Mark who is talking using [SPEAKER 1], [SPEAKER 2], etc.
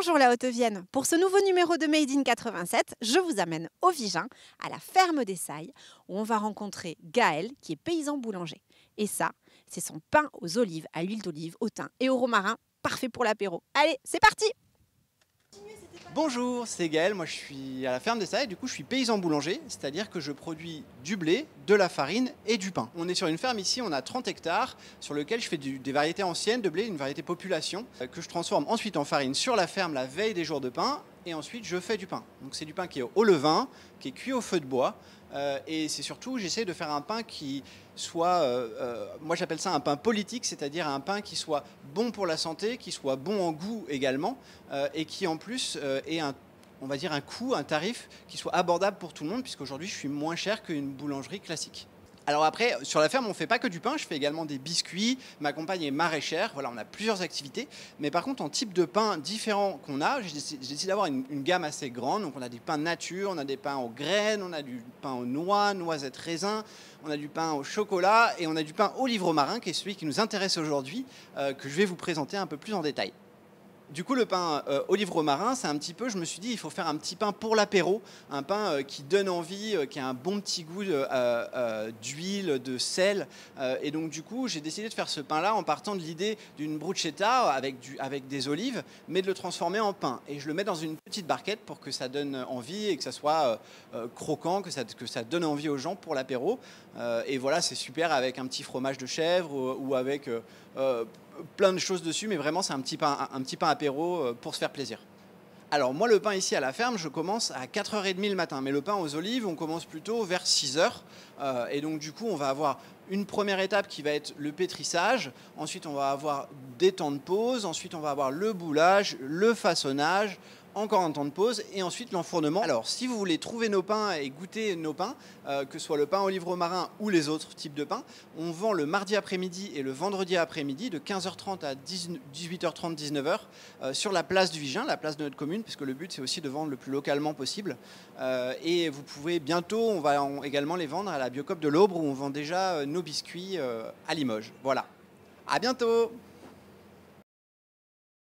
[SPEAKER 1] Bonjour la Haute-Vienne. Pour ce nouveau numéro de Made in 87, je vous amène au Vigin, à la ferme des Sailles, où on va rencontrer Gaël, qui est paysan boulanger. Et ça, c'est son pain aux olives, à l'huile d'olive, au thym et au romarin, parfait pour l'apéro. Allez, c'est parti!
[SPEAKER 2] Bonjour, c'est Gaël, moi je suis à la ferme des Sailles, du coup je suis paysan boulanger, c'est-à-dire que je produis du blé, de la farine et du pain. On est sur une ferme ici, on a 30 hectares sur lequel je fais des variétés anciennes de blé, une variété population, que je transforme ensuite en farine sur la ferme la veille des jours de pain, et ensuite je fais du pain. Donc c'est du pain qui est au levain, qui est cuit au feu de bois, et c'est surtout, j'essaie de faire un pain qui soit, moi j'appelle ça un pain politique, c'est-à-dire un pain qui soit bon pour la santé, qui soit bon en goût également, et qui en plus ait on va dire un coût, un tarif qui soit abordable pour tout le monde, puisqu'aujourd'hui je suis moins cher qu'une boulangerie classique. Alors après, sur la ferme, on ne fait pas que du pain, je fais également des biscuits, ma compagne est maraîchère, voilà, on a plusieurs activités. Mais par contre, en type de pain différents qu'on a, j'ai décidé d'avoir une gamme assez grande. Donc on a des pains nature, on a des pains aux graines, on a du pain aux noix, noisettes, raisins, on a du pain au chocolat et on a du pain au livre marin, qui est celui qui nous intéresse aujourd'hui, que je vais vous présenter un peu plus en détail. Du coup, le pain au livre marin, c'est un petit peu, je me suis dit, il faut faire un petit pain pour l'apéro, un pain qui donne envie, qui a un bon petit goût d'huile, de sel. Et donc, du coup, j'ai décidé de faire ce pain-là en partant de l'idée d'une bruschetta avec des olives, mais de le transformer en pain. Et je le mets dans une petite barquette pour que ça donne envie et que ça soit croquant, que ça donne envie aux gens pour l'apéro. Et voilà, c'est super avec un petit fromage de chèvre ou avec plein de choses dessus, mais vraiment c'est un petit pain apéro pour se faire plaisir. Alors moi le pain ici à la ferme, je commence à 4h30 le matin, mais le pain aux olives, on commence plutôt vers 6h. Et donc du coup on va avoir une première étape qui va être le pétrissage, ensuite on va avoir des temps de pause, ensuite on va avoir le boulage, le façonnage, encore un temps de pause et ensuite l'enfournement. Alors si vous voulez trouver nos pains et goûter nos pains, que ce soit le pain au livre marin ou les autres types de pains, on vend le mardi après-midi et le vendredi après-midi de 15h30 à 18h30, 19h sur la place du Vigin, la place de notre commune, puisque le but c'est aussi de vendre le plus localement possible. Et vous pouvez bientôt, on va également les vendre à la Biocoop de l'Aube où on vend déjà nos biscuits à Limoges. Voilà, à bientôt!